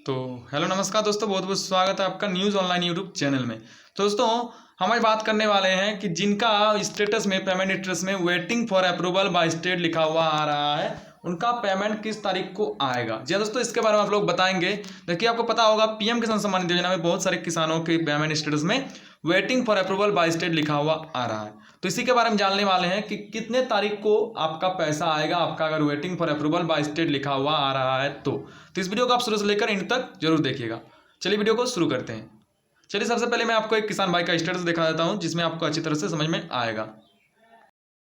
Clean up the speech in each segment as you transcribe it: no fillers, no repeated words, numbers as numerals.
तो हेलो नमस्कार दोस्तों, बहुत बहुत स्वागत है आपका न्यूज़ ऑनलाइन यूट्यूब चैनल में। तो दोस्तों हम आज बात करने वाले हैं कि जिनका स्टेटस में पेमेंट स्टेटस में waiting for approval by state लिखा हुआ आ रहा है, उनका पेमेंट किस तारीख को आएगा। जी दोस्तों, इसके बारे में आप लोग बताएंगे। देखिए, आपको पता होगा पीएम किसान सम्मान निधि योजना में बहुत सारे किसानों के पेमेंट स्टेटस में waiting for approval by state लिखा हुआ आ रहा है। तो इसी के बारे में जानने वाले हैं कि कितने तारीख को आपका पैसा आएगा, आपका अगर waiting for approval by state लिखा हुआ आ रहा है तो इस वीडियो को आप शुरू से लेकर इन तक जरूर देखिएगा। चलिए वीडियो को शुरू करते हैं। चलिए सबसे पहले मैं आपको एक किसान भाई का स्टेटस दिखा देता हूं, जिसमें आपको अच्छी तरह से समझ में आएगा।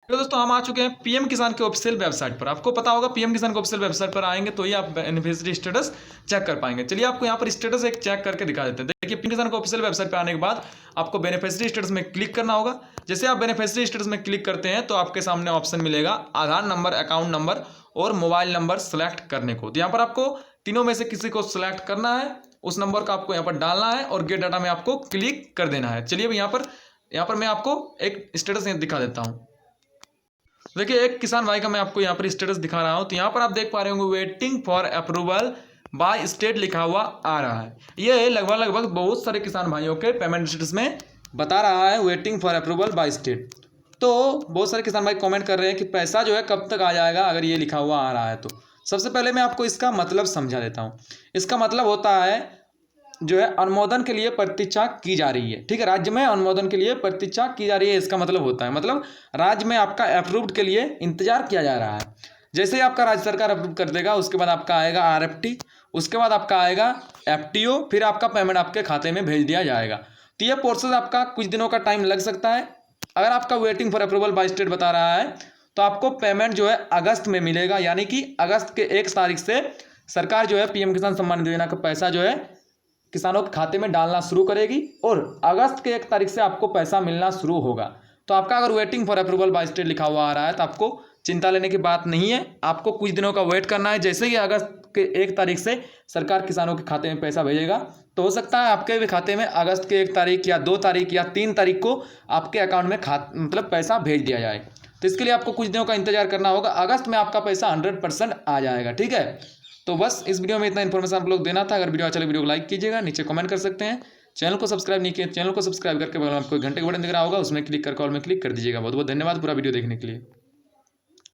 तो दोस्तों हम आ चुके हैं पीएम किसान के ऑफिशियल वेबसाइट पर। आपको पता होगा पीएम किसान के ऑफिशियल वेबसाइट पर आएंगे तो ही आप बेनिफिशियरी स्टेटस चेक कर पाएंगे। चलिए आपको यहाँ पर स्टेटस एक चेक करके दिखा देते हैं। देखिए, पीएम किसान के ऑफिशियल वेबसाइट पर आने के बाद आपको बेनिफिशियरी स्टेटस में क्लिक करना होगा। जैसे आप बेनिफिशियरी स्टेटस में क्लिक करते हैं तो आपके सामने ऑप्शन मिलेगा आधार नंबर, अकाउंट नंबर और मोबाइल नंबर सेलेक्ट करने को। तो यहाँ पर आपको तीनों में से किसी को सिलेक्ट करना है, उस नंबर को आपको यहाँ पर डालना है और गेट डाटा में आपको क्लिक कर देना है। चलिए अब यहाँ पर मैं आपको एक स्टेटस दिखा देता हूँ। देखिए, एक किसान भाई का मैं आपको यहाँ पर स्टेटस दिखा रहा हूँ। तो यहाँ पर आप देख पा रहे होंगे waiting for approval by state लिखा हुआ आ रहा है। ये लगभग बहुत सारे किसान भाइयों के पेमेंट स्टेटस में बता रहा है waiting for approval by state. तो बहुत सारे किसान भाई कमेंट कर रहे हैं कि पैसा जो है कब तक आ जाएगा अगर ये लिखा हुआ आ रहा है तो। सबसे पहले मैं आपको इसका मतलब समझा देता हूँ। इसका मतलब होता है जो है अनुमोदन के लिए प्रतीक्षा की जा रही है। ठीक है, राज्य में अनुमोदन के लिए प्रतीक्षा की जा रही है, इसका मतलब होता है मतलब राज्य में आपका अप्रूव्ड के लिए इंतजार किया जा रहा है। जैसे ही आपका राज्य सरकार अप्रूव कर देगा उसके बाद आपका आएगा आरएफटी, उसके बाद आपका आएगा एफटीओ, फिर आपका पेमेंट आपके खाते में भेज दिया जाएगा। तो ये प्रोसेस आपका कुछ दिनों का टाइम लग सकता है। अगर आपका waiting for approval by state बता रहा है तो आपको पेमेंट जो है अगस्त में मिलेगा, यानी कि अगस्त के 1 तारीख से सरकार जो है पीएम किसान सम्मान निधि योजना का पैसा जो है किसानों के खाते में डालना शुरू करेगी और अगस्त के 1 तारीख से आपको पैसा मिलना शुरू होगा। तो आपका अगर waiting for approval by state लिखा हुआ आ रहा है तो आपको चिंता लेने की बात नहीं है, आपको कुछ दिनों का वेट करना है। जैसे ही अगस्त के 1 तारीख से सरकार किसानों के खाते में पैसा भेजेगा तो हो सकता है आपके भी खाते में अगस्त के 1 तारीख या 2 तारीख या 3 तारीख को आपके अकाउंट में मतलब पैसा भेज दिया जाए। तो इसके लिए आपको कुछ दिनों का इंतजार करना होगा। अगस्त में आपका पैसा 100% आ जाएगा। ठीक है, तो बस इस वीडियो में इतना इन्फॉर्मेशन आप लोग देना था। अगर वीडियो अच्छा लगे वीडियो को लाइक कीजिएगा, नीचे कमेंट कर सकते हैं। चैनल को सब्सक्राइब नहीं किया, चैनल को सब्सक्राइब करके बगल में आपको घंटे का बटन दिख रहा होगा, उसमें क्लिक कर कॉल में क्लिक कर दीजिएगा। बहुत बहुत धन्यवाद पूरा वीडियो देखने के लिए।